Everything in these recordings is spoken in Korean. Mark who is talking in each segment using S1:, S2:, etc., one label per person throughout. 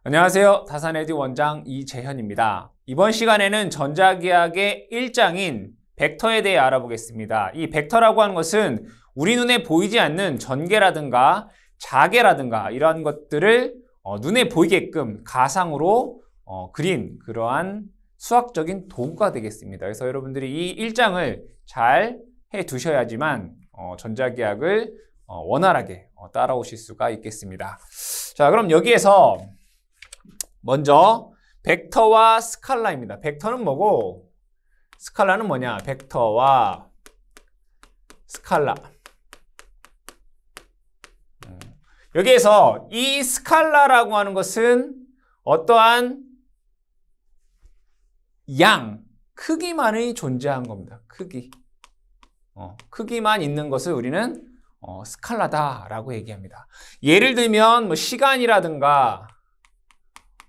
S1: 안녕하세요. 다산에듀 원장 이재현입니다. 이번 시간에는 전자기하학의 1장인 벡터에 대해 알아보겠습니다. 이 벡터라고 하는 것은 우리 눈에 보이지 않는 전개라든가 자개라든가 이러한 것들을 눈에 보이게끔 가상으로 그린 그러한 수학적인 도구가 되겠습니다. 그래서 여러분들이 이 1장을 잘 해두셔야지만 전자기하학을 원활하게 따라오실 수가 있겠습니다. 자, 그럼 여기에서 먼저 벡터와 스칼라입니다. 벡터는 뭐고 스칼라는 뭐냐? 벡터와 스칼라. 여기에서 이 스칼라라고 하는 것은 어떠한 양, 크기만이 존재한 겁니다. 크기만 있는 것을 우리는 스칼라다라고 얘기합니다. 예를 들면 뭐 시간이라든가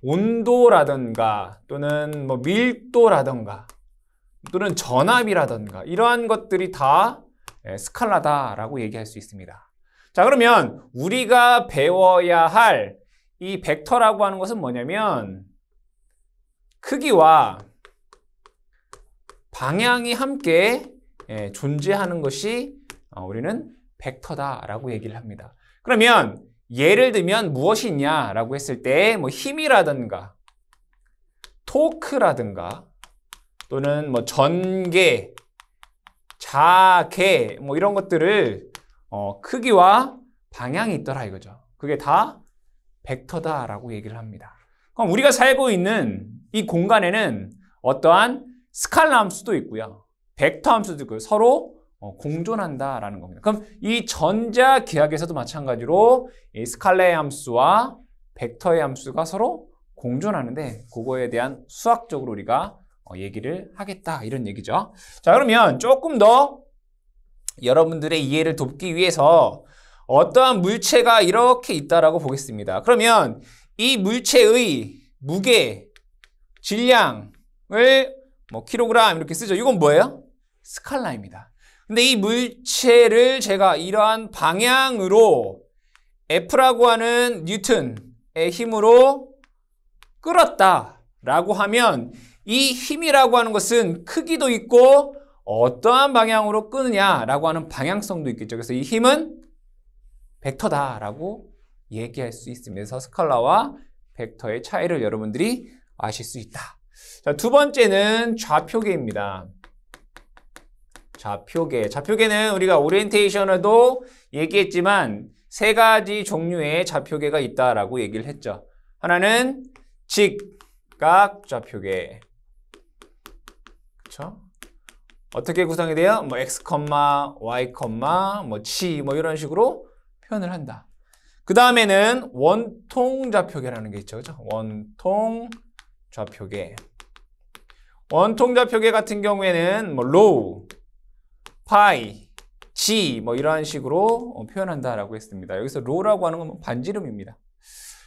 S1: 온도라든가 또는 뭐 밀도라든가 또는 전압이라든가 이러한 것들이 다 스칼라다라고 얘기할 수 있습니다. 자, 그러면 우리가 배워야 할 이 벡터라고 하는 것은 뭐냐면 크기와 방향이 함께 존재하는 것이 우리는 벡터다라고 얘기를 합니다. 그러면 예를 들면 무엇이 있냐라고 했을 때 뭐 힘이라든가 토크라든가 또는 뭐 전개, 자개 뭐 이런 것들을 크기와 방향이 있더라 이거죠. 그게 다 벡터다라고 얘기를 합니다. 그럼 우리가 살고 있는 이 공간에는 어떠한 스칼라 함수도 있고요. 벡터 함수도 있고요. 서로 공존한다라는 겁니다. 그럼 이 전자기하학에서도 마찬가지로 이 스칼라의 함수와 벡터의 함수가 서로 공존하는데 그거에 대한 수학적으로 우리가 얘기를 하겠다 이런 얘기죠. 자, 그러면 조금 더 여러분들의 이해를 돕기 위해서 어떠한 물체가 이렇게 있다라고 보겠습니다. 그러면 이 물체의 무게, 질량을 뭐 킬로그램 이렇게 쓰죠. 이건 뭐예요? 스칼라입니다. 근데 이 물체를 제가 이러한 방향으로 F라고 하는 뉴턴의 힘으로 끌었다라고 하면 이 힘이라고 하는 것은 크기도 있고 어떠한 방향으로 끄느냐라고 하는 방향성도 있겠죠. 그래서 이 힘은 벡터다라고 얘기할 수 있습니다. 그래서 스칼라와 벡터의 차이를 여러분들이 아실 수 있다. 자, 두 번째는 좌표계입니다. 좌표계는 우리가 오리엔테이션에도 얘기했지만 세 가지 종류의 좌표계가 있다라고 얘기를 했죠. 하나는 직각 좌표계. 그렇죠? 어떻게 구성이 돼요? 뭐 x, y, 뭐 치 뭐 이런 식으로 표현을 한다. 그 다음에는 원통 좌표계라는 게 있죠. 그렇죠? 원통 좌표계. 원통 좌표계 같은 경우에는 뭐 로우, 파이, 지 뭐 이러한 식으로 표현한다라고 했습니다. 여기서 로라고 하는 건 반지름입니다.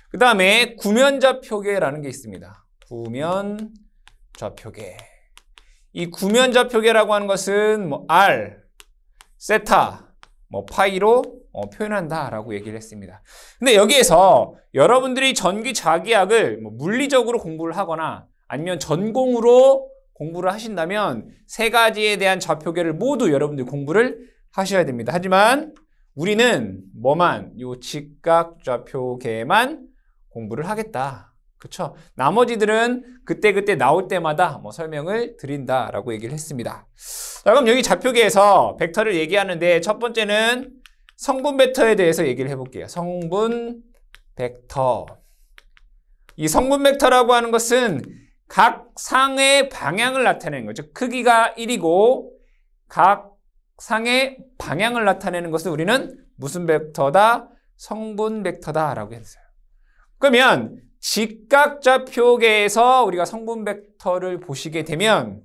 S1: 그 다음에 구면좌표계라는 게 있습니다. 구면좌표계. 이 구면좌표계라고 하는 것은 뭐 R, 세타, 뭐 파이로 표현한다라고 얘기를 했습니다. 근데 여기에서 여러분들이 전기자기학을 뭐 물리적으로 공부를 하거나 아니면 전공으로 공부를 하신다면 세 가지에 대한 좌표계를 모두 여러분들이 공부를 하셔야 됩니다. 하지만 우리는 뭐만 요 직각 좌표계만 공부를 하겠다. 그렇죠? 나머지들은 그때그때 나올 때마다 뭐 설명을 드린다라고 얘기를 했습니다. 자, 그럼 여기 좌표계에서 벡터를 얘기하는데 첫 번째는 성분 벡터에 대해서 얘기를 해볼게요. 성분 벡터. 이 성분 벡터라고 하는 것은 각 상의 방향을 나타내는 거죠. 크기가 1이고 각 상의 방향을 나타내는 것을 우리는 무슨 벡터다? 성분 벡터다라고 했어요. 그러면 직각좌표계에서 우리가 성분 벡터를 보시게 되면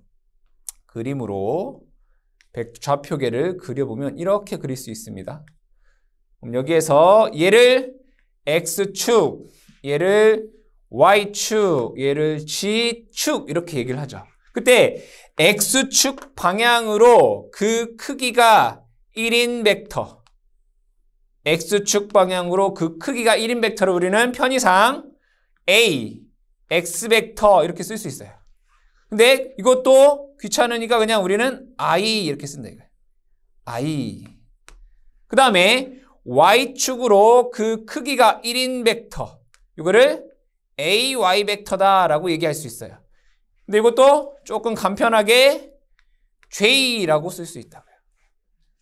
S1: 그림으로 좌표계를 그려보면 이렇게 그릴 수 있습니다. 그럼 여기에서 얘를 X축, 얘를 Y축, 얘를 G축 이렇게 얘기를 하죠. 그때 X축 방향으로 그 크기가 1인 벡터, X축 방향으로 그 크기가 1인 벡터를 우리는 편의상 A, X 벡터 이렇게 쓸 수 있어요. 근데 이것도 귀찮으니까 그냥 우리는 I 이렇게 쓴다 이거예요. I. 그 다음에 Y축으로 그 크기가 1인 벡터. 이거를 AY 벡터다라고 얘기할 수 있어요. 근데 이것도 조금 간편하게 J라고 쓸 수 있다고요.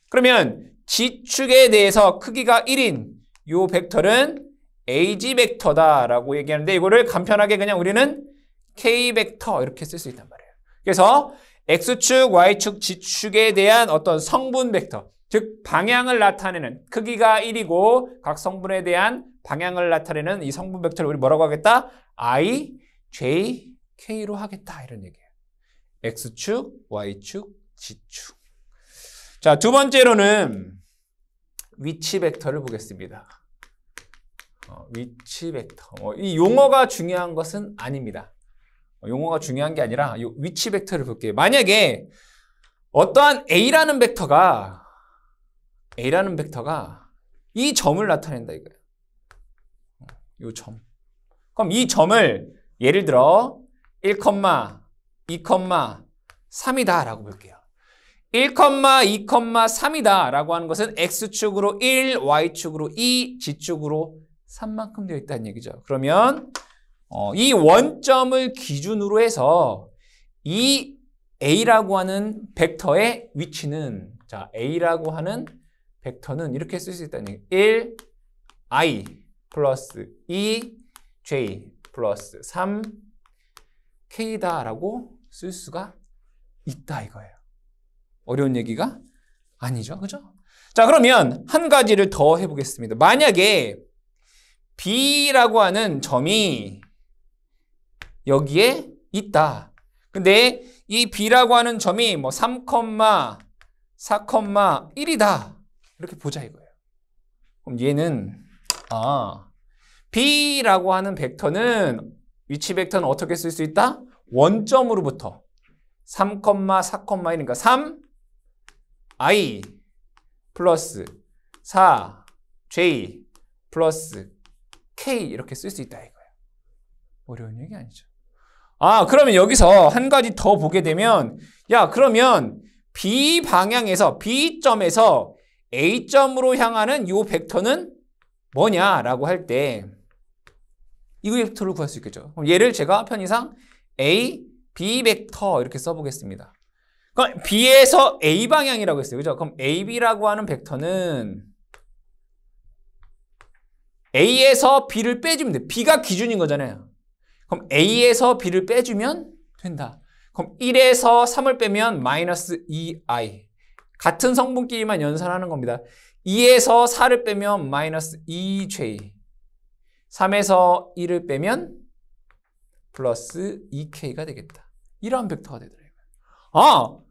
S1: 그러면 G축에 대해서 크기가 1인 이 벡터는 AG 벡터다라고 얘기하는데 이거를 간편하게 그냥 우리는 K 벡터 이렇게 쓸 수 있단 말이에요. 그래서 X축, Y축, G축에 대한 어떤 성분 벡터, 즉 방향을 나타내는 크기가 1이고 각 성분에 대한 방향을 나타내는 이 성분 벡터를 우리 뭐라고 하겠다? I, J, K로 하겠다 이런 얘기예요. X축, Y축, G축. 자, 두 번째로는 위치 벡터를 보겠습니다. 위치 벡터. 이 용어가 중요한 것은 아닙니다. 용어가 중요한 게 아니라 이 위치 벡터를 볼게요. 만약에 어떠한 A라는 벡터가 이 점을 나타낸다 이거예요. 이 점. 그럼 이 점을 예를 들어 1, 2, 3이다 라고 볼게요. 1, 2, 3이다 라고 하는 것은 X축으로 1, Y축으로 2, G축으로 3만큼 되어 있다는 얘기죠. 그러면 이 원점을 기준으로 해서 이 A라고 하는 벡터의 위치는 자 A라고 하는 벡터는 이렇게 쓸 수 있다는 얘기예요. 1, I 플러스 2, J 플러스 3, K다 라고 쓸 수가 있다 이거예요. 어려운 얘기가 아니죠. 그죠? 자, 그러면 한 가지를 더 해보겠습니다. 만약에 B라고 하는 점이 여기에 있다. 근데 이 B라고 하는 점이 뭐 3, 4, 1이다. 이렇게 보자 이거예요. 그럼 얘는 B라고 하는 벡터는 위치 벡터는 어떻게 쓸 수 있다? 원점으로부터 3, 4, 1이니까 3, I 플러스 4, J 플러스 K 이렇게 쓸 수 있다 이거예요. 어려운 얘기 아니죠. 그러면 여기서 한 가지 더 보게 되면 그러면 B 방향에서 B점에서 A점으로 향하는 이 벡터는 뭐냐라고 할 때 이 벡터를 구할 수 있겠죠. 그럼 얘를 제가 편의상 A, B 벡터 이렇게 써보겠습니다. 그럼 B에서 A 방향이라고 했어요. 그죠? 그럼 AB라고 하는 벡터는 A에서 B를 빼주면 돼. B가 기준인 거잖아요. 그럼 A에서 B를 빼주면 된다. 그럼 1에서 3을 빼면 마이너스 2i. 같은 성분끼리만 연산하는 겁니다. 2에서 4를 빼면 마이너스 2j. 3에서 1을 빼면 플러스 2k가 되겠다. 이러한 벡터가 되더라고요.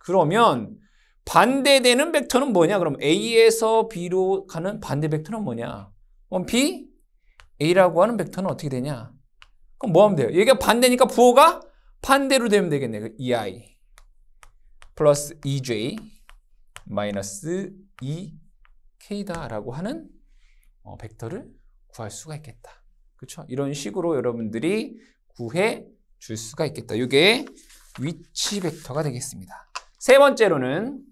S1: 그러면 반대되는 벡터는 뭐냐? 그럼 A에서 B로 가는 반대 벡터는 뭐냐? 그럼 B, A라고 하는 벡터는 어떻게 되냐? 그럼 뭐 하면 돼요? 얘가 반대니까 부호가 반대로 되면 되겠네. 2i 플러스 2j 마이너스 2k다라고 하는 벡터를 구할 수가 있겠다. 그렇죠? 이런 식으로 여러분들이 구해 줄 수가 있겠다. 이게 위치 벡터가 되겠습니다. 세 번째로는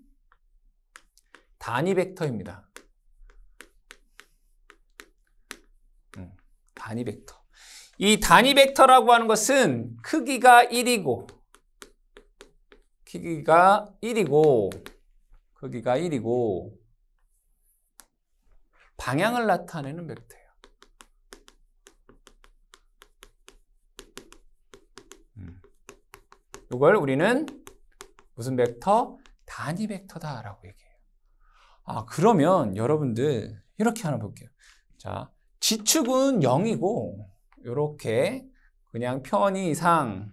S1: 단위 벡터입니다. 단위 벡터. 이 단위 벡터라고 하는 것은 크기가 1이고 방향을 나타내는 벡터예요. 이걸 우리는 무슨 벡터? 단위 벡터다라고 얘기해요. 그러면 여러분들 이렇게 하나 볼게요. 자, G축은 0이고 이렇게 그냥 편의상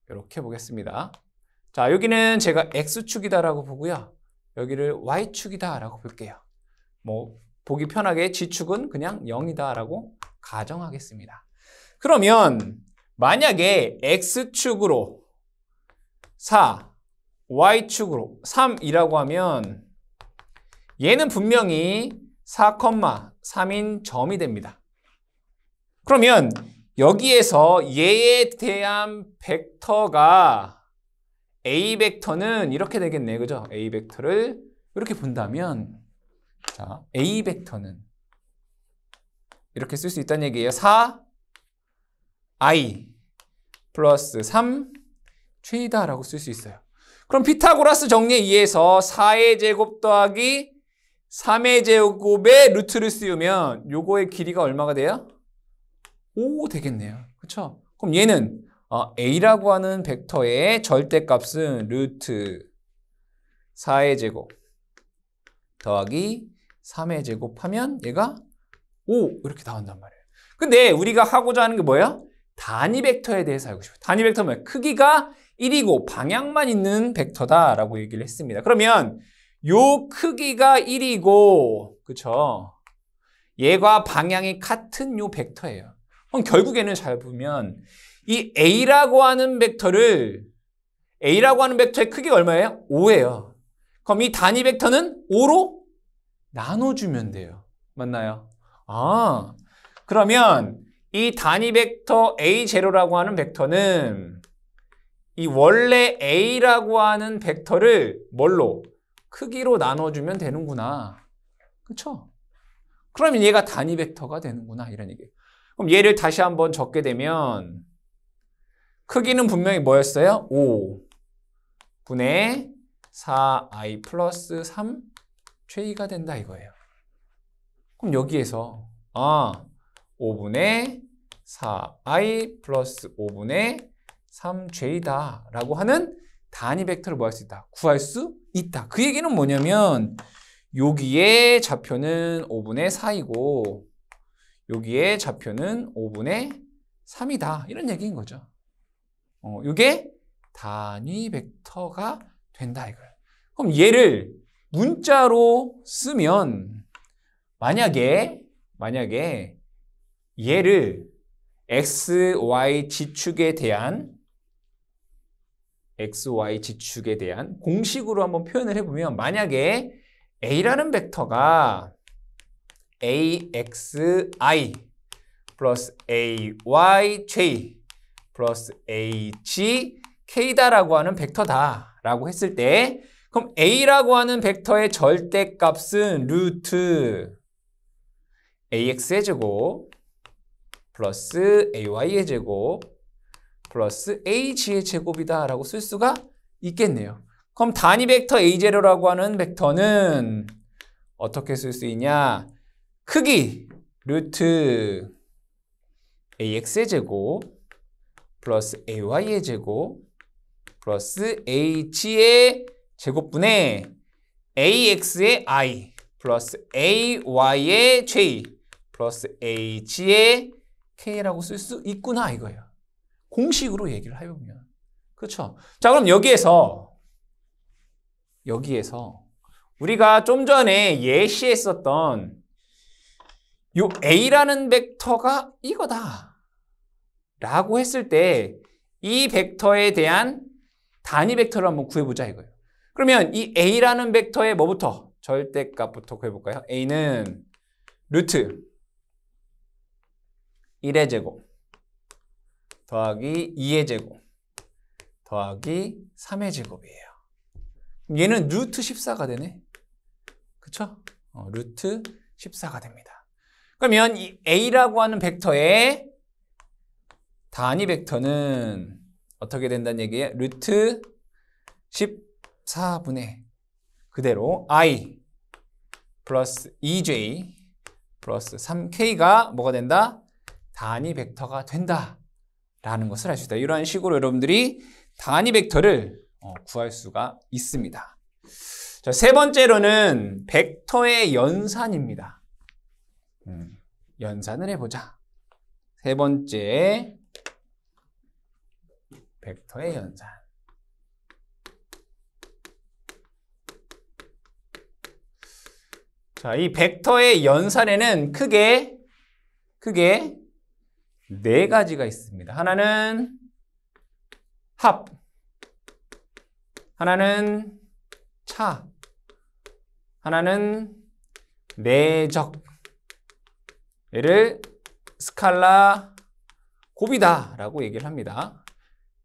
S1: 이렇게 보겠습니다. 자, 여기는 제가 X축이다라고 보고요. 여기를 Y축이다라고 볼게요. 뭐 보기 편하게 G축은 그냥 0이다라고 가정하겠습니다. 그러면 만약에 X축으로 4, Y축으로 3이라고 하면 얘는 분명히 4, 3인 점이 됩니다. 그러면 여기에서 얘에 대한 벡터가 A 벡터는 이렇게 되겠네. 그죠? A 벡터를 이렇게 본다면 자, A 벡터는 이렇게 쓸 수 있다는 얘기예요. 4i 플러스 3 최이다라고 쓸 수 있어요. 그럼 피타고라스 정리에 의해서 4의 제곱 더하기 3의 제곱의 루트를 씌우면 요거의 길이가 얼마가 돼요? 5 되겠네요. 그렇죠? 그럼 얘는 A라고 하는 벡터의 절대값은 루트 4의 제곱 더하기 3의 제곱하면 얘가 5 이렇게 나온단 말이에요. 근데 우리가 하고자 하는 게 뭐예요? 단위 벡터에 대해서 알고 싶어요. 단위 벡터는 뭐예요? 크기가 1이고 방향만 있는 벡터다라고 얘기를 했습니다. 그러면 요 크기가 1이고 그쵸? 얘가 방향이 같은 요 벡터예요. 그럼 결국에는 잘 보면 이 A라고 하는 벡터의 크기가 얼마예요? 5예요. 그럼 이 단위 벡터는 5로 나눠주면 돼요. 맞나요? 그러면 이 단위 벡터 A0라고 하는 벡터는 이 원래 A라고 하는 벡터를 뭘로? 크기로 나눠주면 되는구나. 그쵸? 그러면 얘가 단위 벡터가 되는구나. 이런 얘기예요. 그럼 얘를 다시 한번 적게 되면 크기는 분명히 뭐였어요? 5분의 4i 플러스 3 최이가 된다 이거예요. 그럼 여기에서 5분의 4i 플러스 5분의 3j다 라고 하는 단위 벡터를 뭐 할 수 있다? 구할 수 있다. 그 얘기는 뭐냐면 여기에 좌표는 5분의 4이고 여기에 좌표는 5분의 3이다. 이런 얘기인 거죠. 이게 단위 벡터가 된다 이거예요. 그럼 얘를 문자로 쓰면 만약에 얘를 x, y 지축에 대한 공식으로 한번 표현을 해보면 만약에 A라는 벡터가 AXI 플러스 AYJ 플러스 HK다라고 하는 벡터다라고 했을 때 그럼 A라고 하는 벡터의 절대값은 루트 AX의 제곱 플러스 AY의 제곱 플러스 AG의 제곱이다 라고 쓸 수가 있겠네요. 그럼 단위 벡터 A0라고 하는 벡터는 어떻게 쓸 수 있냐? 크기 루트 AX의 제곱 플러스 AY의 제곱 플러스 AG의 제곱분의 AX의 I 플러스 AY의 J 플러스 AG의 K라고 쓸 수 있구나 이거예요. 공식으로 얘기를 해보면. 그렇죠? 자, 그럼 여기에서 우리가 좀 전에 예시했었던 요 A라는 벡터가 이거다 라고 했을 때 이 벡터에 대한 단위 벡터를 한번 구해보자 이거예요. 그러면 이 A라는 벡터의 뭐부터? 절대값부터 구해볼까요? A는 루트 1의 제곱 더하기 2의 제곱 더하기 3의 제곱이에요. 얘는 루트 14가 되네. 그쵸? 루트 14가 됩니다. 그러면 이 A라고 하는 벡터의 단위 벡터는 어떻게 된다는 얘기예요? 루트 14분의 그대로 I 플러스 2J 플러스 3K가 뭐가 된다? 단위 벡터가 된다 라는 것을 알 수 있다. 이러한 식으로 여러분들이 단위 벡터를 구할 수가 있습니다. 자, 세 번째로는 벡터의 연산입니다. 연산을 해보자. 세 번째 벡터의 연산. 자, 이 벡터의 연산에는 크게 네 가지가 있습니다. 하나는 합, 하나는 차, 하나는 내적. 얘를 스칼라 곱이다라고 얘기를 합니다.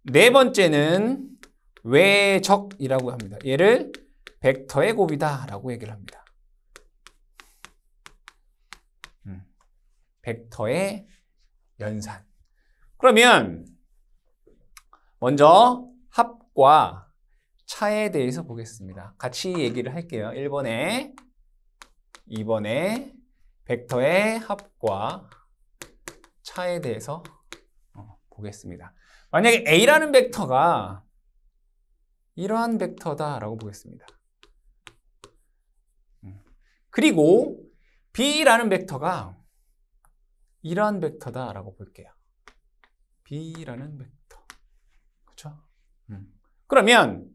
S1: 네 번째는 외적이라고 합니다. 얘를 벡터의 곱이다라고 얘기를 합니다. 벡터의 연산. 그러면 먼저 합과 차에 대해서 보겠습니다. 같이 얘기를 할게요. 1번에 2번에 벡터의 합과 차에 대해서 보겠습니다. 만약에 A라는 벡터가 이러한 벡터다라고 보겠습니다. 그리고 B라는 벡터가 이러한 벡터다라고 볼게요. B라는 벡터. 그렇죠? 그러면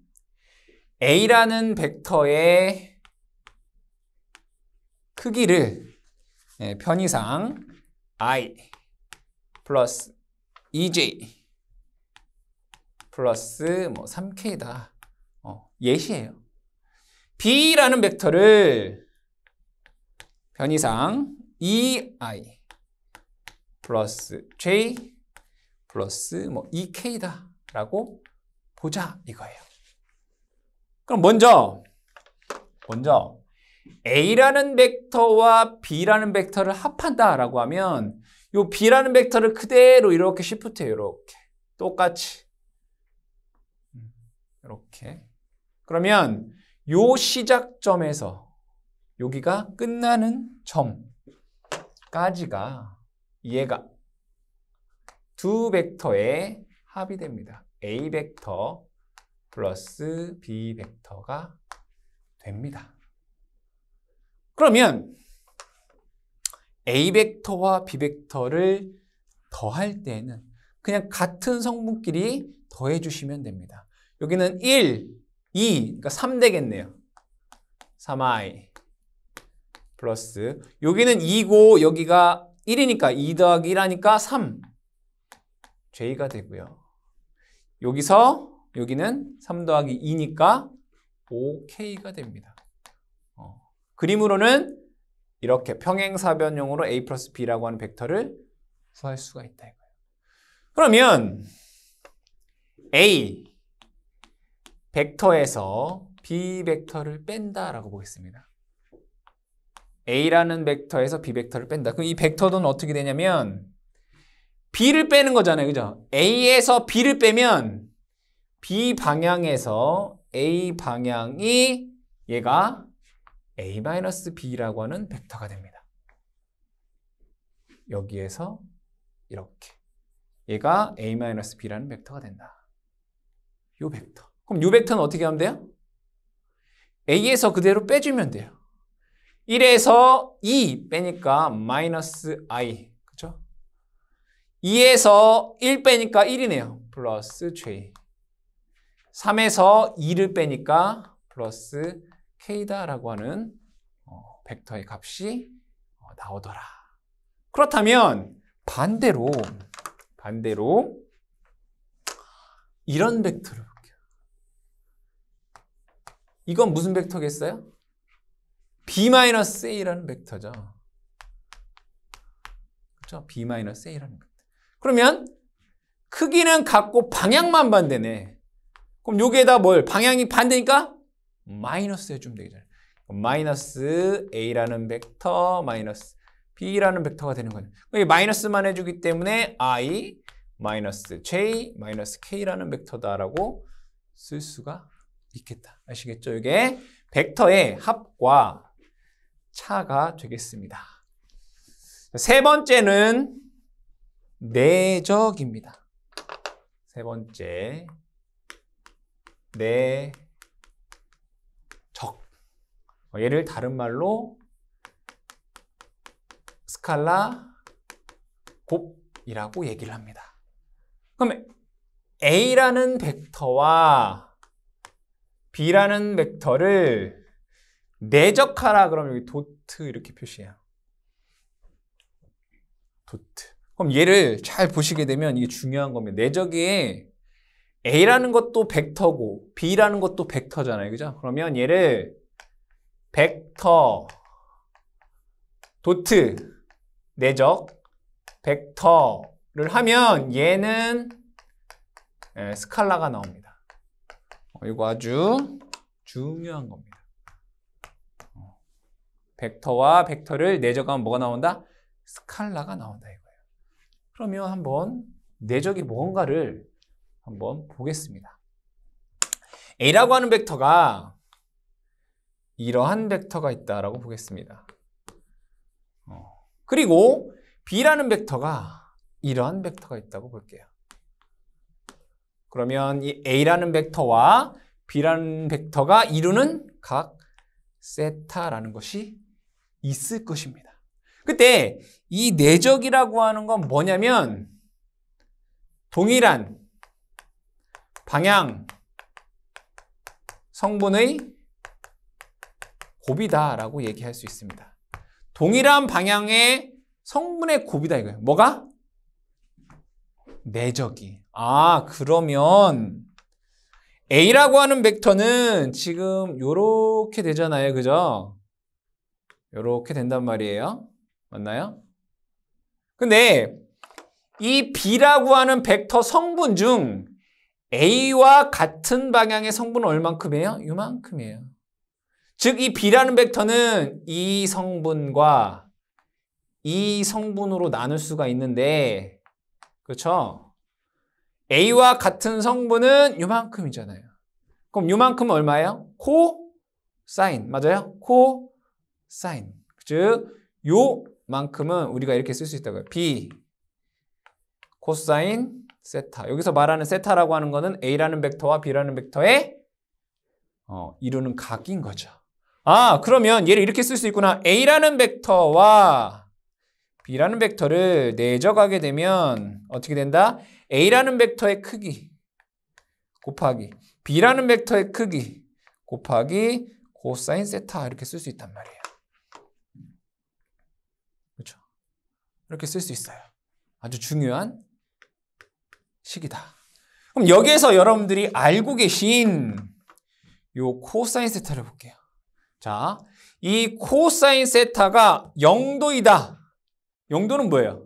S1: A라는 벡터의 크기를 편의상 I 플러스 EJ 플러스 3K다. 예시예요. B라는 벡터를 편의상 EI 플러스 J 플러스 2K다 라고 보자 이거예요. 그럼 먼저 A라는 벡터와 B라는 벡터를 합한다 라고 하면 이 B라는 벡터를 그대로 이렇게 시프트해요. 이렇게 똑같이 이렇게. 그러면 요 시작점에서 여기가 끝나는 점까지가 얘가 두 벡터의 합이 됩니다. A 벡터 플러스 B 벡터가 됩니다. 그러면 A 벡터와 B 벡터를 더할 때는 그냥 같은 성분끼리 더해 주시면 됩니다. 여기는 1, 2, 그러니까 3 되겠네요. 3i 플러스 여기는 2고 여기가 1이니까 2 더하기 1 하니까 3 J가 되고요. 여기서 여기는 3 더하기 2니까 5K가 됩니다. 그림으로는 이렇게 평행사변형으로 A 플러스 B라고 하는 벡터를 구할 수가 있다 이거예요. 그러면 A 벡터에서 B 벡터를 뺀다라고 보겠습니다. A라는 벡터에서 B 벡터를 뺀다. 그럼 이 벡터는 어떻게 되냐면 B를 빼는 거잖아요. 그죠? A에서 B를 빼면 B 방향에서 A 방향이 얘가 A-B라고 하는 벡터가 됩니다. 여기에서 이렇게 얘가 A-B라는 벡터가 된다. 요 벡터. 그럼 요 벡터는 어떻게 하면 돼요? A에서 그대로 빼주면 돼요. 1에서 2 빼니까 마이너스 I. 그죠? 2에서 1 빼니까 1이네요. 플러스 J. 3에서 2를 빼니까 플러스 K다라고 하는 벡터의 값이 나오더라. 그렇다면 반대로 이런 벡터를 볼게요. 이건 무슨 벡터겠어요? B-A라는 벡터죠. 그렇죠? B-A라는 벡터. 그러면 크기는 같고 방향만 반대네. 그럼 여기에다 뭘? 방향이 반대니까 마이너스 해주면 되겠잖아요. 마이너스 A라는 벡터 마이너스 B라는 벡터가 되는 거예요. 마이너스만 해주기 때문에 I 마이너스 J 마이너스 K라는 벡터다라고 쓸 수가 있겠다. 아시겠죠? 이게 벡터의 합과 차가 되겠습니다. 세 번째는 내적입니다. 세 번째 내적. 얘를 다른 말로 스칼라 곱이라고 얘기를 합니다. 그럼 A라는 벡터와 B라는 벡터를 내적하라 그러면 여기 도트 이렇게 표시해요. 도트. 그럼 얘를 잘 보시게 되면 이게 중요한 겁니다. 내적에 A라는 것도 벡터고 B라는 것도 벡터잖아요. 그죠? 그러면 얘를 벡터 도트 내적 벡터를 하면 얘는 스칼라가 나옵니다. 이거 아주 중요한 겁니다. 벡터와 벡터를 내적하면 뭐가 나온다? 스칼라가 나온다 이거예요. 그러면 한번 내적이 뭔가를 한번 보겠습니다. A라고 하는 벡터가 이러한 벡터가 있다라고 보겠습니다. 그리고 B라는 벡터가 이러한 벡터가 있다고 볼게요. 그러면 이 A라는 벡터와 B라는 벡터가 이루는 각 세타라는 것이 있을 것입니다. 그때 이 내적이라고 하는 건 뭐냐면 동일한 방향 성분의 곱이다라고 얘기할 수 있습니다. 동일한 방향의 성분의 곱이다 이거예요. 뭐가? 내적이. 그러면 A라고 하는 벡터는 지금 요렇게 되잖아요. 그죠? 요렇게 된단 말이에요. 맞나요? 근데 이 B라고 하는 벡터 성분 중 A와 같은 방향의 성분은 얼만큼이에요? 요만큼이에요. 즉, 이 B라는 벡터는 이 성분과 이 성분으로 나눌 수가 있는데, 그렇죠? A와 같은 성분은 요만큼이잖아요. 그럼 요만큼은 얼마예요? 코사인. 맞아요? 코사인. 즉, 요만큼은 우리가 이렇게 쓸 수 있다고요. B 코사인 세타. 여기서 말하는 세타라고 하는 거는 A라는 벡터와 B라는 벡터의 이루는 각인 거죠. 그러면 얘를 이렇게 쓸 수 있구나. A라는 벡터와 B라는 벡터를 내적하게 되면 어떻게 된다? A라는 벡터의 크기 곱하기 B라는 벡터의 크기 곱하기 코사인 세타 이렇게 쓸 수 있단 말이에요. 그렇죠? 이렇게 쓸 수 있어요. 아주 중요한 식이다. 그럼 여기에서 여러분들이 알고 계신 요 코사인 세타를 볼게요. 자, 이 코사인 세타가 0도이다. 0도는 뭐예요?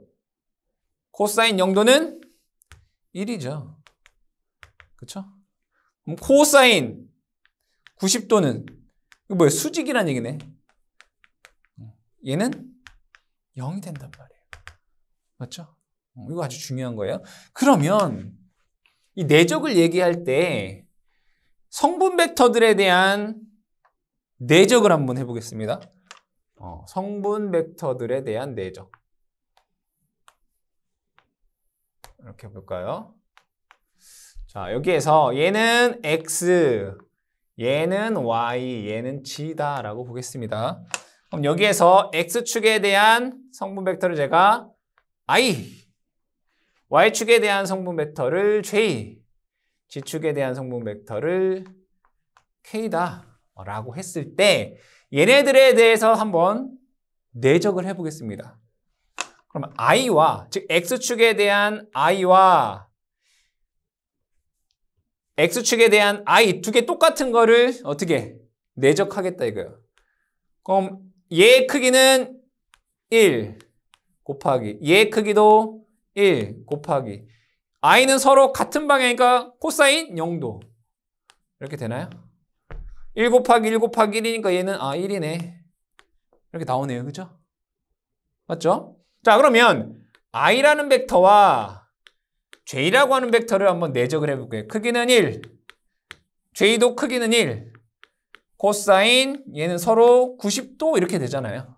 S1: 코사인 0도는 1이죠. 그렇죠? 그럼 코사인 90도는 이거 뭐예요? 수직이란 얘기네. 얘는 0이 된단 말이에요. 맞죠? 이거 아주 중요한 거예요. 그러면 이 내적을 얘기할 때 성분 벡터들에 대한 내적을 한번 해보겠습니다. 성분 벡터들에 대한 내적. 이렇게 볼까요? 자, 여기에서 얘는 X, 얘는 Y, 얘는 G다라고 보겠습니다. 그럼 여기에서 X축에 대한 성분 벡터를 제가 I, Y축에 대한 성분 벡터를 J, G축에 대한 성분 벡터를 K다 라고 했을 때 얘네들에 대해서 한번 내적을 해보겠습니다. 그러면 I와, 즉 X축에 대한 I와 X축에 대한 I 두 개 똑같은 거를 어떻게 내적하겠다 이거예요. 그럼 얘의 크기는 1 곱하기 얘의 크기도 1 곱하기 I는 서로 같은 방향이니까 코사인 0도 이렇게 되나요? 1 곱하기 1 곱하기 1이니까 얘는 1이네 이렇게 나오네요. 그죠? 맞죠? 자, 그러면 I라는 벡터와 J라고 하는 벡터를 한번 내적을 해볼게요. 크기는 1, J도 크기는 1, 코사인 얘는 서로 90도 이렇게 되잖아요.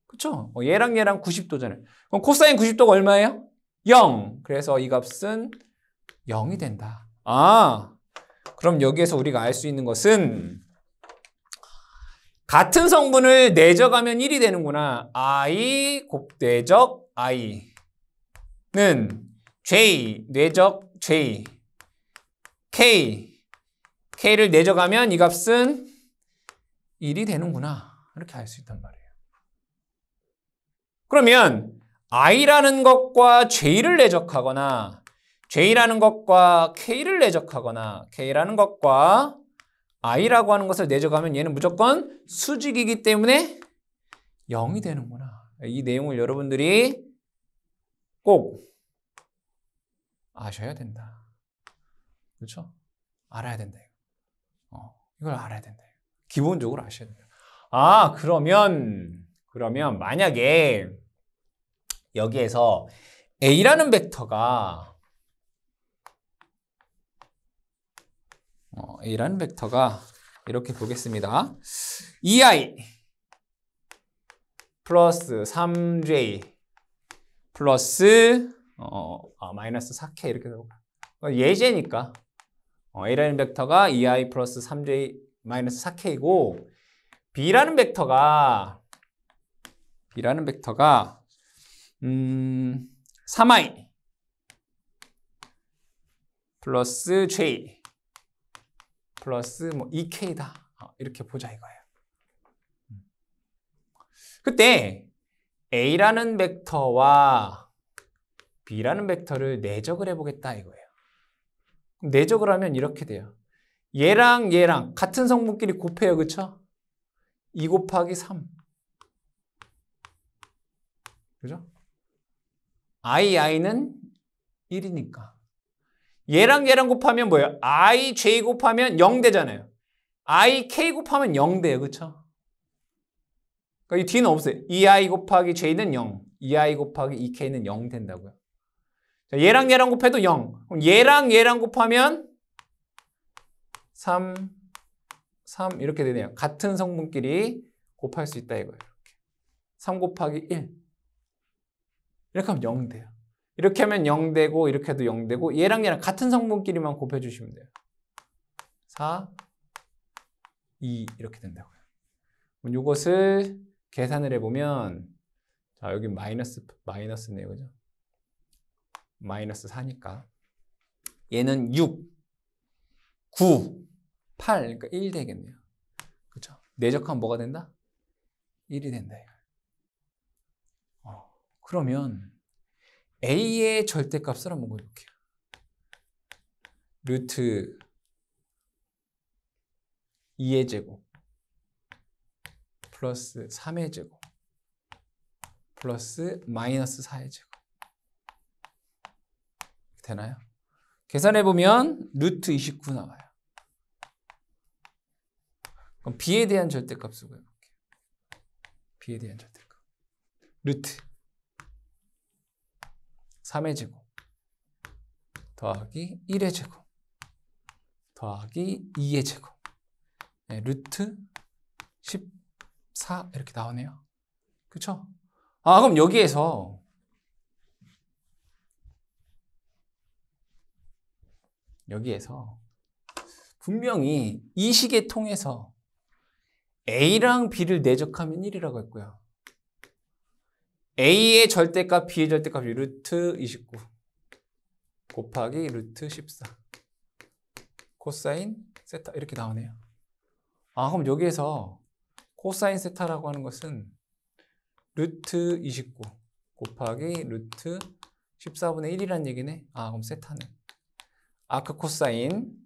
S1: 그쵸? 얘랑 얘랑 90도잖아요. 그럼 코사인 90도가 얼마예요? 0. 그래서 이 값은 0이 된다. 그럼 여기에서 우리가 알 수 있는 것은 같은 성분을 내적하면 1이 되는구나. I 곱내적 I는 J 내적 J K를 내적하면 이 값은 1이 되는구나. 이렇게 알 수 있단 말이에요. 그러면 I라는 것과 J를 내적하거나 J라는 것과 K를 내적하거나 K라는 것과 I라고 하는 것을 내적하면 얘는 무조건 수직이기 때문에 0이 되는구나. 이 내용을 여러분들이 꼭 아셔야 된다. 그렇죠? 알아야 된다. 이걸 알아야 된다. 기본적으로 아셔야 된다. 그러면 만약에 여기에서 A라는 벡터가 이렇게 보겠습니다. 2i 플러스 3j 플러스 마이너스 4k 이렇게 되고 예제니까 A라는 벡터가 2i 플러스 3j 마이너스 4k이고 B라는 벡터가 3i 플러스 j 플러스 2k다. 이렇게 보자 이거예요. 그때 A라는 벡터와 B라는 벡터를 내적을 해보겠다 이거예요. 내적을 하면 이렇게 돼요. 얘랑 얘랑 같은 성분끼리 곱해요. 그쵸? 2 곱하기 3. 그죠? i는 1이니까. 얘랑 얘랑 곱하면 뭐예요? ij 곱하면 0 되잖아요. ik 곱하면 0 돼요. 그쵸? 그러니까 이 뒤는 없어요. 2i 곱하기 j는 0. 2i 곱하기 2k는 0 된다고요. 자, 얘랑 얘랑 곱해도 0. 그럼 얘랑 얘랑 곱하면 3 이렇게 되네요. 같은 성분끼리 곱할 수 있다 이거예요. 이렇게. 3 곱하기 1. 이렇게 하면 0 돼요. 이렇게 하면 0 되고 이렇게 해도 0 되고 얘랑 얘랑 같은 성분끼리만 곱해주시면 돼요. 4, 2 이렇게 된다고요. 그럼 이것을 계산을 해보면 자 여기 마이너스네요. 그죠? 마이너스 4니까 얘는 6, 9, 8 그러니까 1 되겠네요. 그렇죠? 내적하면 뭐가 된다? 1이 된다. 그러면 A의 절대값을 한번 볼게요. 루트 2의 제곱 플러스 3의 제곱 플러스 마이너스 4의 제곱 되나요? 계산해보면 루트 29 나와요. 그럼 B에 대한 절대값을 구해볼게요. B에 대한 절대값 루트 3의 제곱 더하기 1의 제곱 더하기 2의 제곱 네, 루트 14 이렇게 나오네요. 그쵸? 그럼 여기에서 분명히 이 식을 통해서 A랑 B를 내적하면 1이라고 했고요. A의 절대값, B의 절대값이 루트 29 곱하기 루트 14 코사인 세타 이렇게 나오네요. 그럼 여기에서 코사인 세타라고 하는 것은 루트 29 곱하기 루트 14분의 1이라는 얘기네. 그럼 세타는 아크 코사인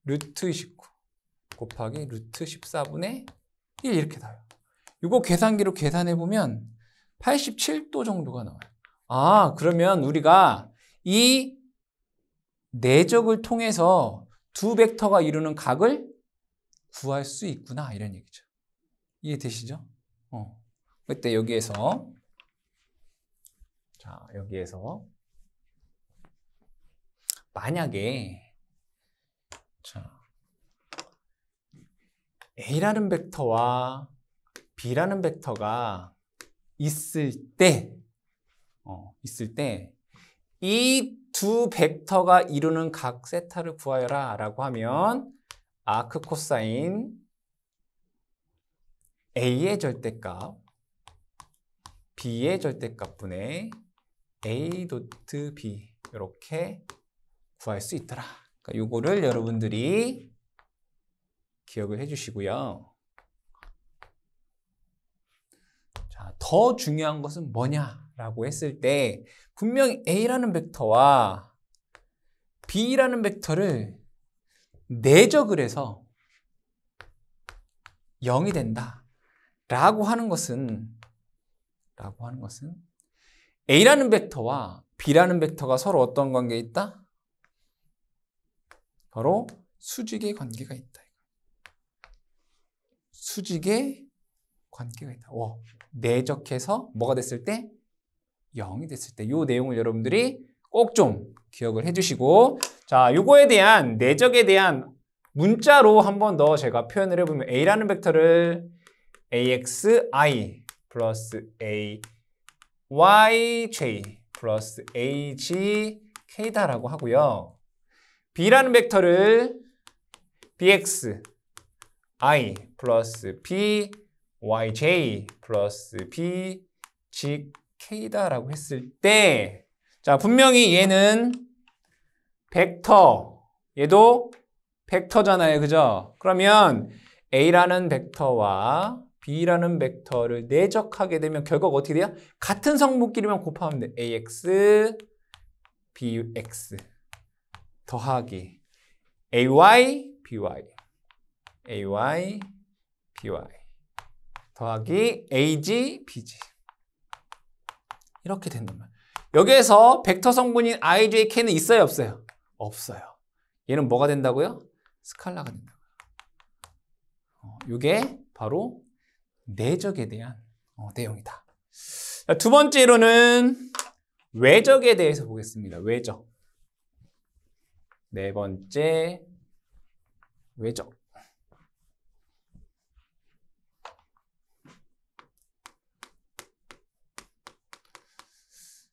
S1: 루트 29 곱하기 루트 14분의 1 이렇게 나와요. 이거 계산기로 계산해보면 87도 정도가 나와요. 그러면 우리가 이 내적을 통해서 두 벡터가 이루는 각을 구할 수 있구나 이런 얘기죠. 이해되시죠? 그때 여기에서 만약에 A라는 벡터와 B라는 벡터가 있을 때 이 두 벡터가 이루는 각 세타를 구하여라 라고 하면 아크 코사인 A의 절대값 B의 절대값분의 A 도트 B 이렇게 구할 수 있더라. 그러니까 이거를 여러분들이 기억을 해주시고요. 자, 더 중요한 것은 뭐냐라고 했을 때 분명히 A라는 벡터와 B라는 벡터를 내적을 해서 0이 된다 라고 하는 것은 A라는 벡터와 B라는 벡터가 서로 어떤 관계에 있다? 바로 수직의 관계가 있다. 수직의 관계가 있다. 와, 내적해서 뭐가 됐을 때? 0이 됐을 때. 이 내용을 여러분들이 꼭 좀 기억을 해주시고, 자, 요거에 대한 내적에 대한 문자로 한 번 더 제가 표현을 해보면 A라는 벡터를 AXI 플러스 AYJ 플러스 AGK다라고 하고요. B라는 벡터를 BXI 플러스 BYJ 플러스 BGK다라고 했을 때, 자, 분명히 얘는 벡터, 얘도 벡터잖아요. 그죠? 그러면 A라는 벡터와 B라는 벡터를 내적하게 되면 결과가 어떻게 돼요? 같은 성분끼리만 곱하면 돼. AX, BX 더하기 AY, BY AY, BY 더하기 AG, BG 이렇게 된단 말이에요. 여기에서 벡터 성분인 IJ, K는 있어요? 없어요? 없어요. 얘는 뭐가 된다고요? 스칼라가 된다고요. 이게 바로 내적에 대한 내용이다. 자, 두 번째로는 외적에 대해서 보겠습니다. 외적. 네 번째, 외적.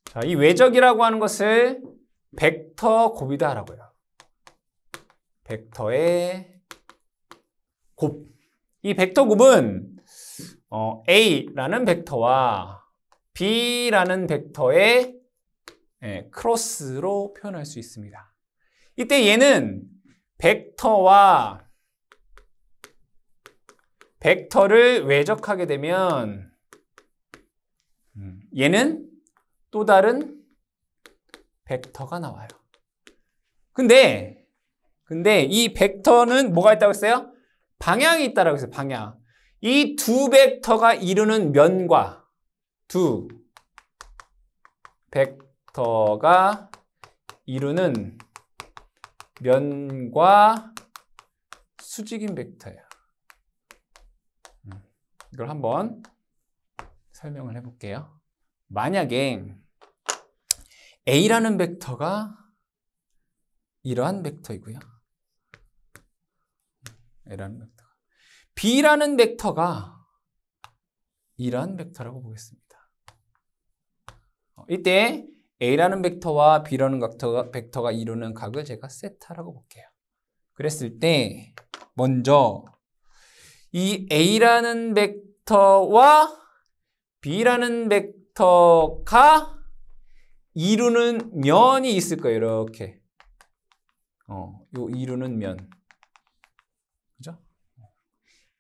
S1: 자, 이 외적이라고 하는 것을 벡터 곱이다라고 해요. 벡터의 곱. 이 벡터 곱은 A라는 벡터와 B라는 벡터의 크로스로 표현할 수 있습니다. 이때 얘는 벡터와 벡터를 외적하게 되면 얘는 또 다른 벡터가 나와요. 근데 이 벡터는 뭐가 있다고 했어요? 방향이 있다라고 했어요. 방향. 이 두 벡터가 이루는 면과 두 벡터가 이루는 면과 수직인 벡터예요. 이걸 한번 설명을 해볼게요. 만약에 A라는 벡터가 이러한 벡터이고요. A라는 벡터. B라는 벡터가 이러한 벡터라고 보겠습니다. 이때 A라는 벡터와 B라는 벡터가 이루는 각을 제가 세타라고 볼게요. 그랬을 때 먼저 이 A라는 벡터와 B라는 벡터가 이루는 면이 있을 거예요. 이렇게. 요 이루는 면. 그죠?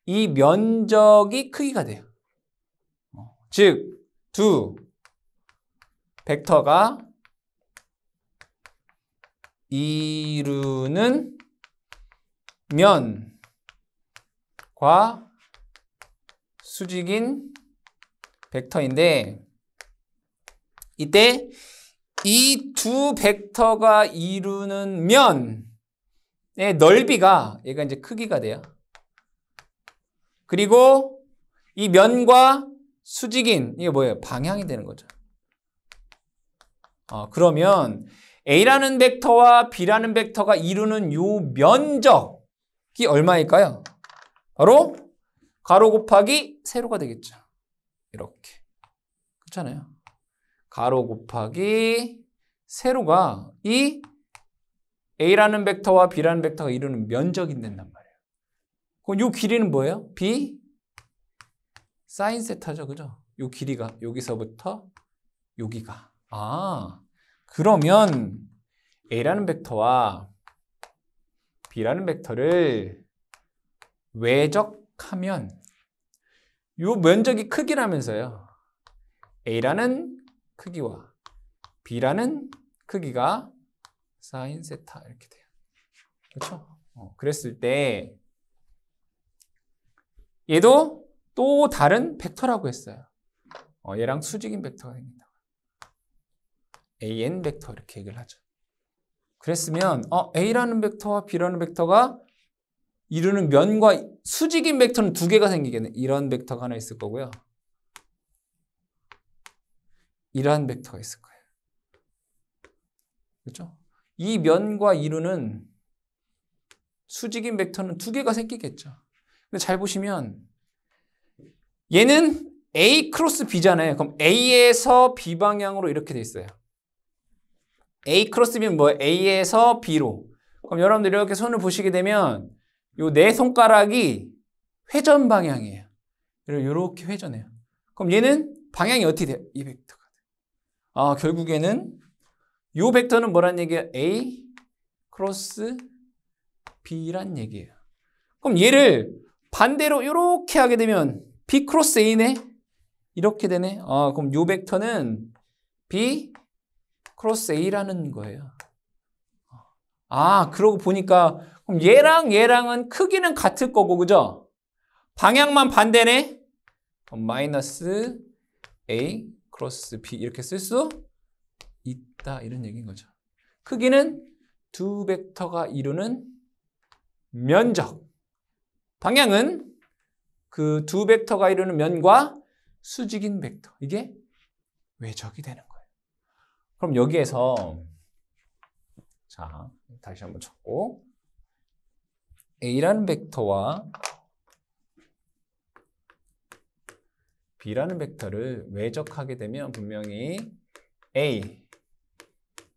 S1: 이 면적이 크기가 돼요. 즉, 두 벡터가 이루는 면과 수직인 벡터인데, 이때 이 두 벡터가 이루는 면의 넓이가 얘가 이제 크기가 돼요. 그리고 이 면과 수직인 이게 뭐예요? 방향이 되는 거죠. 그러면 A라는 벡터와 B라는 벡터가 이루는 요 면적이 얼마일까요? 바로 가로 곱하기 세로가 되겠죠. 이렇게. 그렇잖아요. 가로 곱하기 세로가 이 A라는 벡터와 B라는 벡터가 이루는 면적이 된단 말이에요. 그럼 요 길이는 뭐예요? B 사인 세타죠. 그죠? 요 길이가 여기서부터 여기가. 그러면 A라는 벡터와 B라는 벡터를 외적하면 요 면적이 크기라면서요. A라는 크기와 B라는 크기가 사인 세타 이렇게 돼요. 그렇죠? 그랬을 때 얘도 또 다른 벡터라고 했어요. 얘랑 수직인 벡터가 됩니다. AN 벡터 이렇게 얘기를 하죠. 그랬으면 A라는 벡터와 B라는 벡터가 이루는 면과 수직인 벡터는 두 개가 생기겠네. 이런 벡터가 하나 있을 거고요. 이러한 벡터가 있을 거예요. 그렇죠? 이 면과 이루는 수직인 벡터는 두 개가 생기겠죠. 근데 잘 보시면 얘는 A 크로스 B잖아요. 그럼 A에서 B 방향으로 이렇게 돼 있어요. A 크로스 B는 뭐예요? A에서 B로. 그럼 여러분들 이렇게 손을 보시게 되면 요 네 손가락이 회전 방향이에요. 이렇게 회전해요. 그럼 얘는 방향이 어떻게 돼요? 이 벡터가. 결국에는 요 벡터는 뭐란 얘기예요? A 크로스 B란 얘기예요. 그럼 얘를 반대로 이렇게 하게 되면 B 크로스 A네? 이렇게 되네. 그럼 요 벡터는 B 크로스 A라는 거예요. 그러고 보니까 그럼 얘랑은 크기는 같을 거고, 그죠? 방향만 반대네? 마이너스 A 크로스 B 이렇게 쓸 수 있다. 이런 얘기인 거죠. 크기는 두 벡터가 이루는 면적. 방향은 그 두 벡터가 이루는 면과 수직인 벡터. 이게 외적이 되는 거예요. 그럼 여기에서 자, 다시 한번 적고 A라는 벡터와 B라는 벡터를 외적하게 되면 분명히 A,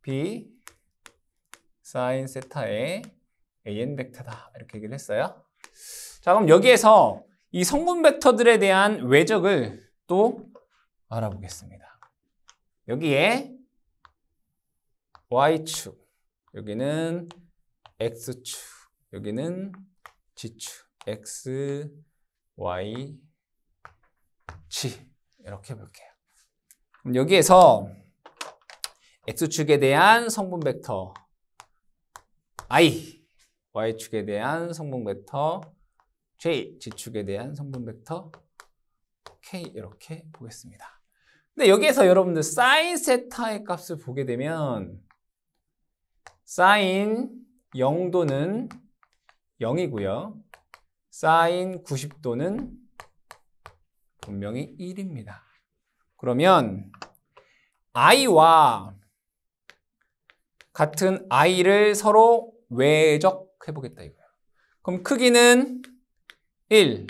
S1: B, 사인 세타의 AN 벡터다. 이렇게 얘기를 했어요. 자, 그럼 여기에서 이 성분 벡터들에 대한 외적을 또 알아보겠습니다. 여기에 Y축, 여기는 X축, 여기는 G축, X, Y, G 이렇게 볼게요. 그럼 여기에서 X축에 대한 성분 벡터 I, Y축에 대한 성분 벡터 J, G축에 대한 성분 벡터 K 이렇게 보겠습니다. 근데 여기에서 여러분들 사인 세타의 값을 보게 되면 사인 0도는 0이고요. 사인 90도는 분명히 1입니다. 그러면 I와 같은 I를 서로 외적해 보겠다 이거예요. 그럼 크기는 1,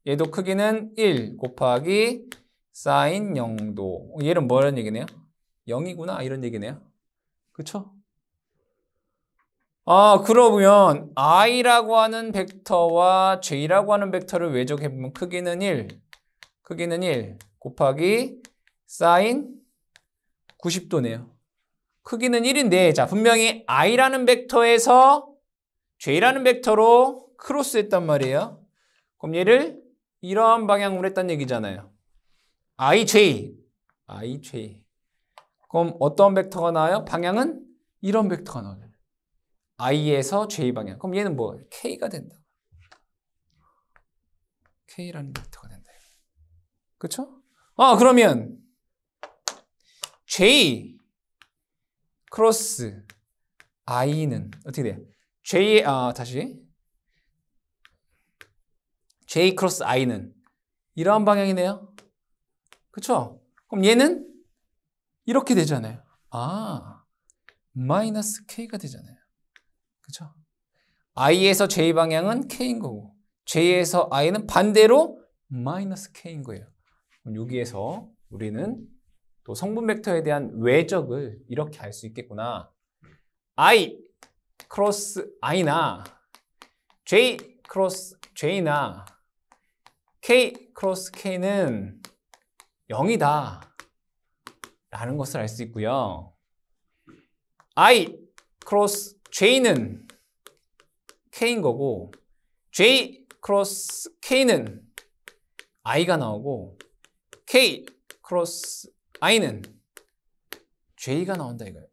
S1: 얘도 크기는 1 곱하기 사인 0도. 얘는 뭐라는 얘기네요? 0이구나 이런 얘기네요. 그쵸? 그러면 I라고 하는 벡터와 J라고 하는 벡터를 외적해 보면 크기는 1 곱하기 사인 90도네요. 크기는 1인데 자 분명히 I라는 벡터에서 J라는 벡터로 크로스했단 말이에요. 그럼 얘를 이러한 방향으로 했단 얘기잖아요. IJ. 그럼 어떤 벡터가 나와요? 방향은 이런 벡터가 나와요. I에서 J 방향. 그럼 얘는 뭐? K가 된다. K라는 벡터가 된다. 그쵸? 그러면 J 크로스 I는 어떻게 돼요? 다시. J 크로스 I는 이러한 방향이네요. 그쵸? 그럼 얘는 이렇게 되잖아요. 마이너스 K가 되잖아요. 그쵸? I에서 J 방향은 K인 거고 J에서 I는 반대로 마이너스 K인 거예요. 그럼 여기에서 우리는 또 성분 벡터에 대한 외적을 이렇게 알 수 있겠구나. I 크로스 I나 J 크로스 J나 K 크로스 K는 0이다 라는 것을 알 수 있고요. I 크로스 J는 K인 거고 J 크로스 K는 I가 나오고 K 크로스 I는 J가 나온다 이거예요.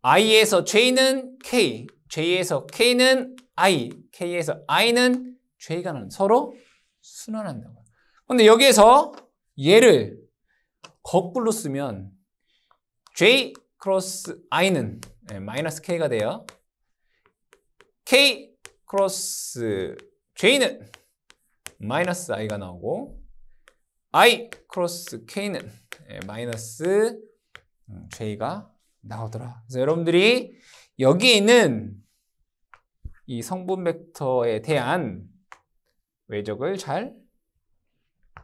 S1: I에서 J는 K, J에서 K는 I, K에서 I는 J가 나온다. 서로 순환한다고. 근데 여기에서 얘를 거꾸로 쓰면 J 크로스 i는 마이너스 k가 돼요. k 크로스 j는 마이너스 i가 나오고 i 크로스 k는 마이너스 j가 나오더라. 그래서 여러분들이 여기에 있는 이 성분 벡터에 대한 외적을 잘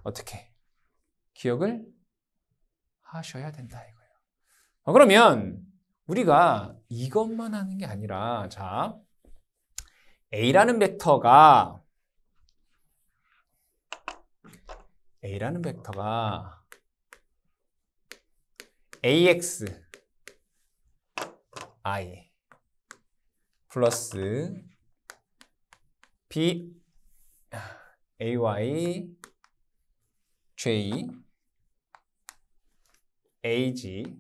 S1: 어떻게 기억을 하셔야 된다 이거예요. 그러면 우리가 이것만 하는 게 아니라 자 A라는 벡터가 AX I 플러스 B AY J AG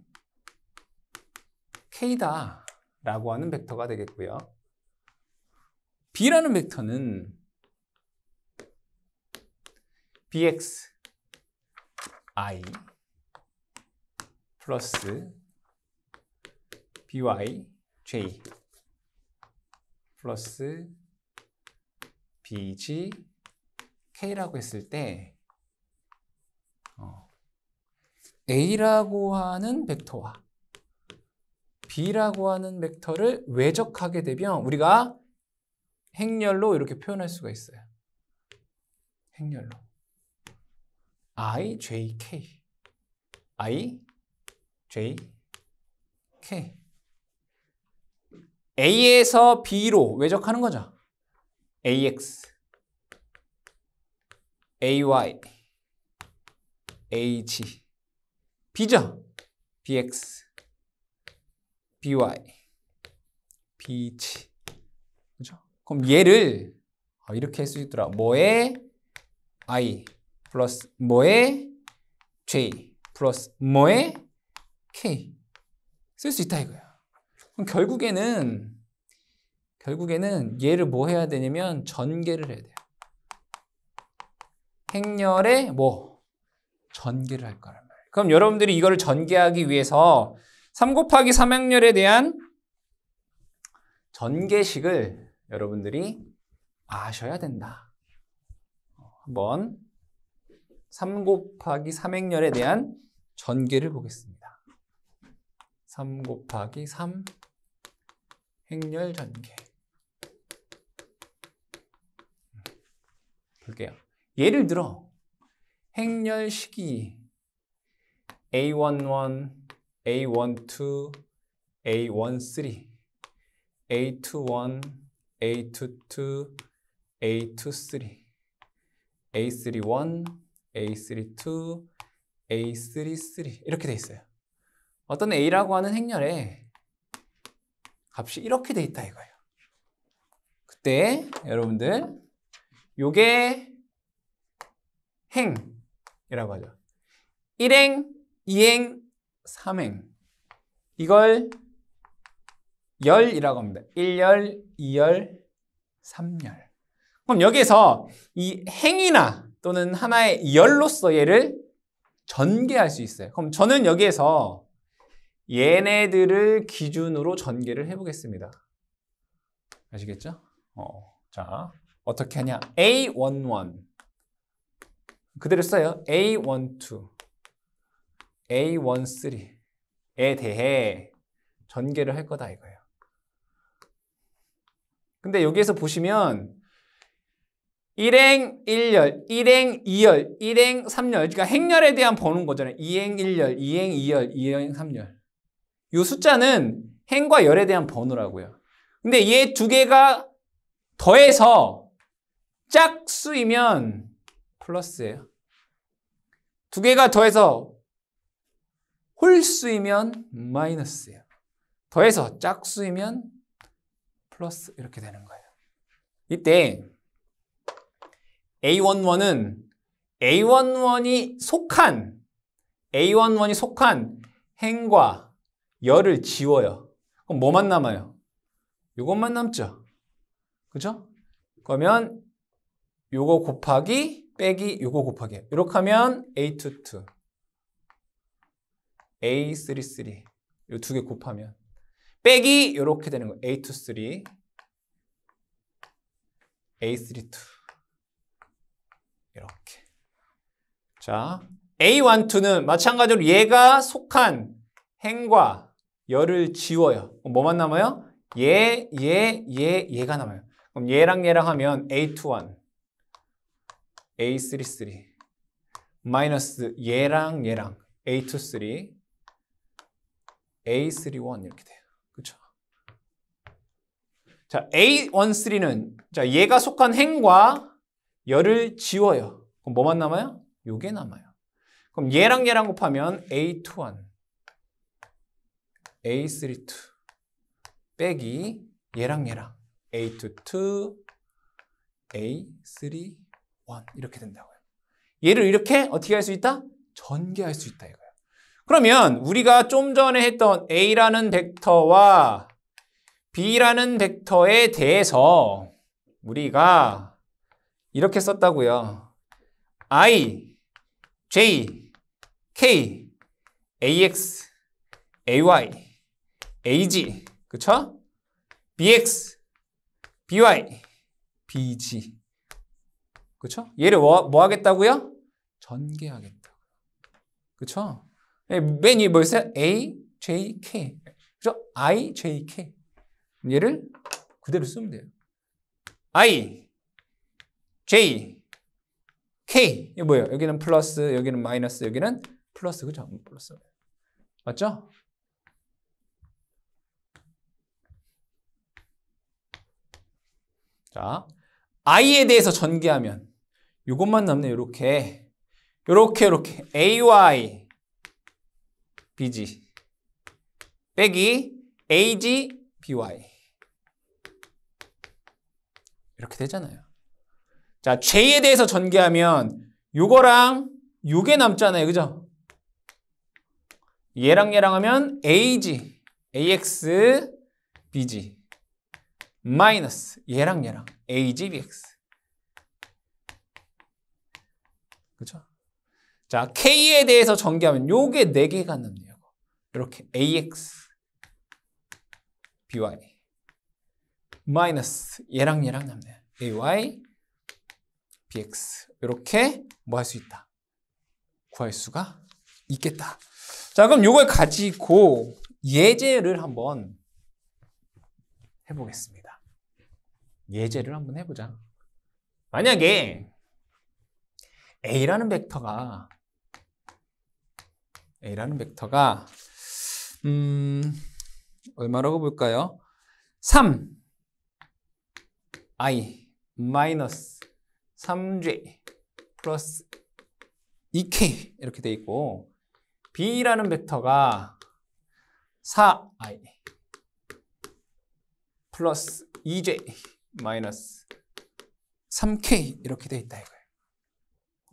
S1: K다 라고 하는 벡터가 되겠고요. B라는 벡터는 BX I 플러스 BY J 플러스 BG K라고 했을 때 A라고 하는 벡터와 B라고 하는 벡터를 외적하게 되면 우리가 행렬로 이렇게 표현할 수가 있어요. 행렬로 I, J, K I, J, K A에서 B로 외적하는 거죠. AX AY AG B죠. BX BY BG 그죠? 그럼 얘를 이렇게 할 수 있더라. 뭐에 I 플러스 뭐에 J 플러스 뭐에 K 쓸 수 있다 이거야. 그럼 결국에는 얘를 뭐 해야 되냐면 전개를 해야 돼요. 행렬에 뭐 전개를 할 거란 말이에요. 그럼 여러분들이 이거를 전개하기 위해서 3 곱하기 3행렬에 대한 전개식을 여러분들이 아셔야 된다. 한번 3 곱하기 3행렬에 대한 전개를 보겠습니다. 3 곱하기 3 행렬 전개 볼게요. 예를 들어 행렬 시기 A11, A12, A13, A21, A22, A23, A31, A32, A33 이렇게 돼 있어요. 어떤 A라고 하는 행렬에 값이 이렇게 돼 있다 이거예요. 그때 여러분들 요게 행이라고 하죠. 1행, 2행, 3행 이걸 열이라고 합니다. 1열, 2열, 3열 그럼 여기에서 이 행이나 또는 하나의 열로서 얘를 전개할 수 있어요. 그럼 저는 여기에서 얘네들을 기준으로 전개를 해보겠습니다. 아시겠죠? 자, 어떻게 하냐? A11 그대로 써요. A12, A13에 대해 전개를 할 거다 이거예요. 근데 여기에서 보시면 1행 1열, 1행 2열, 1행 3열 그러니까 행렬에 대한 보는 거잖아요. 2행 1열, 2행 2열, 2행 3열 이 숫자는 행과 열에 대한 번호라고요. 근데 얘 두 개가 더해서 짝수이면 플러스예요. 두 개가 더해서 홀수이면 마이너스예요. 더해서 짝수이면 플러스 이렇게 되는 거예요. 이때 A11은 A11이 속한 행과 열을 지워요. 그럼 뭐만 남아요? 이것만 남죠. 그죠? 그러면 요거 곱하기 빼기 요거 곱하기 이렇게 하면 A22, A33 이 두 개 곱하면. 빼기 이렇게 되는 거예요. A23, A32 이렇게. 자, A12는 마찬가지로 얘가 속한 행과 열을 지워요. 뭐만 남아요? 얘가 남아요. 그럼 얘랑 하면 A21, A33 마이너스 얘랑 A23, A31 이렇게 돼요. 그렇죠? 자, A13는 자, 얘가 속한 행과 열을 지워요. 그럼 뭐만 남아요? 요게 남아요. 그럼 얘랑 곱하면 A21, A32 빼기 얘랑 A22, A31 이렇게 된다고요. 얘를 이렇게 어떻게 할 수 있다? 전개할 수 있다 이거예요. 그러면 우리가 좀 전에 했던 A라는 벡터와 B라는 벡터에 대해서 우리가 이렇게 썼다고요. I, J, K, AX, AY, AG, 그쵸? BX, BY, BG, 그쵸? 얘를 뭐 하겠다고요? 전개하겠다. 그쵸? 맨 위에 뭐 있어요? A, J, K, 그죠? I, J, K. 얘를 그대로 쓰면 돼요. I, J, K. 이게 뭐예요? 여기는 플러스, 여기는 마이너스, 여기는 플러스, 그죠? 플러스. 맞죠? 자, I에 대해서 전개하면 이것만 남네요. 이렇게 AY, BG 빼기 AG, BY 이렇게 되잖아요. 자, J에 대해서 전개하면 요거랑 요게 남잖아요. 그죠? 얘랑 하면 AG, AX, BG 마이너스 얘랑 AG, BX 그죠? 자, K에 대해서 전개하면 요게 4개가 남네요. 이렇게 AX, BY 마이너스 얘랑 남네요. AY, BX 이렇게 뭐 할 수 있다? 구할 수가 있겠다. 자, 그럼 요걸 가지고 예제를 한번 해보겠습니다. 예제를 한번 해보자. 만약에 A라는 벡터가 얼마라고 볼까요? 3i 마이너스 3j 플러스 2k 이렇게 돼 있고 B라는 벡터가 4i 플러스 2j 마이너스 3k 이렇게 돼 있다 이거예요.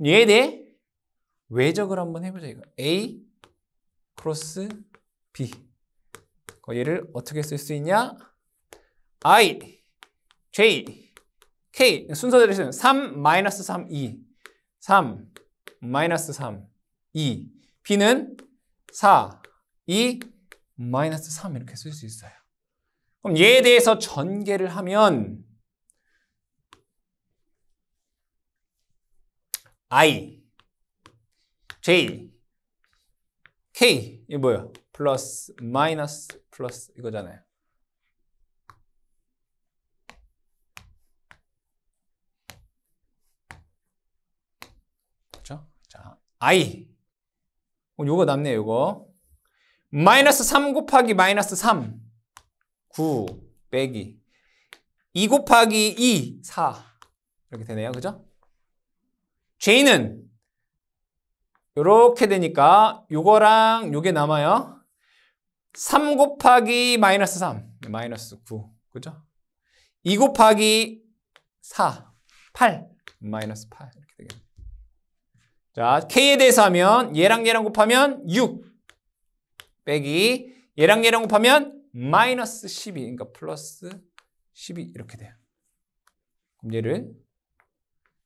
S1: 얘에 대해 외적을 한번 해보자 이거. A 크로스 B. 얘를 어떻게 쓸 수 있냐? I, J, K 순서대로 쓰면 3, 마이너스 3, 2 3, 마이너스 3, 2 B는 4, 2, 마이너스 3 이렇게 쓸 수 있어요. 그럼 얘에 대해서 전개를 하면 I, J, K 이게 뭐예요? 플러스, 마이너스, 플러스 이거잖아요. 그렇죠? 자, I 요거 남네요. 요거 마이너스 3 곱하기 마이너스 3 9 빼기 2 곱하기 2 4 이렇게 되네요. 그죠? J는 이렇게 되니까 요거랑 요게 남아요. 3 곱하기 마이너스 3 마이너스 9 그죠? 2 곱하기 4 8 마이너스 8 이렇게 되겠네요. 자, K에 대해서 하면 얘랑 곱하면 6 빼기 얘랑 곱하면 마이너스 12 그러니까 플러스 12 이렇게 돼요. 그럼 얘를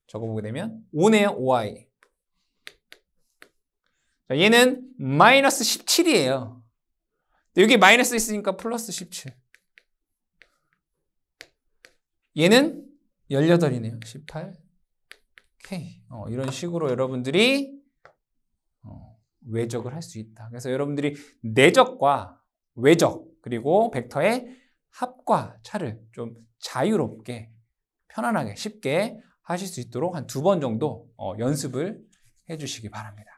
S1: 적어보게 되면 5네요. 5i. 자, 얘는 마이너스 17이에요. 여기 마이너스 있으니까 플러스 17. 얘는 18이네요. 18. K. 이런 식으로 여러분들이 외적을 할 수 있다. 그래서 여러분들이 내적과 외적 그리고 벡터의 합과 차를 좀 자유롭게 편안하게 쉽게 하실 수 있도록 한 2번 정도 연습을 해주시기 바랍니다.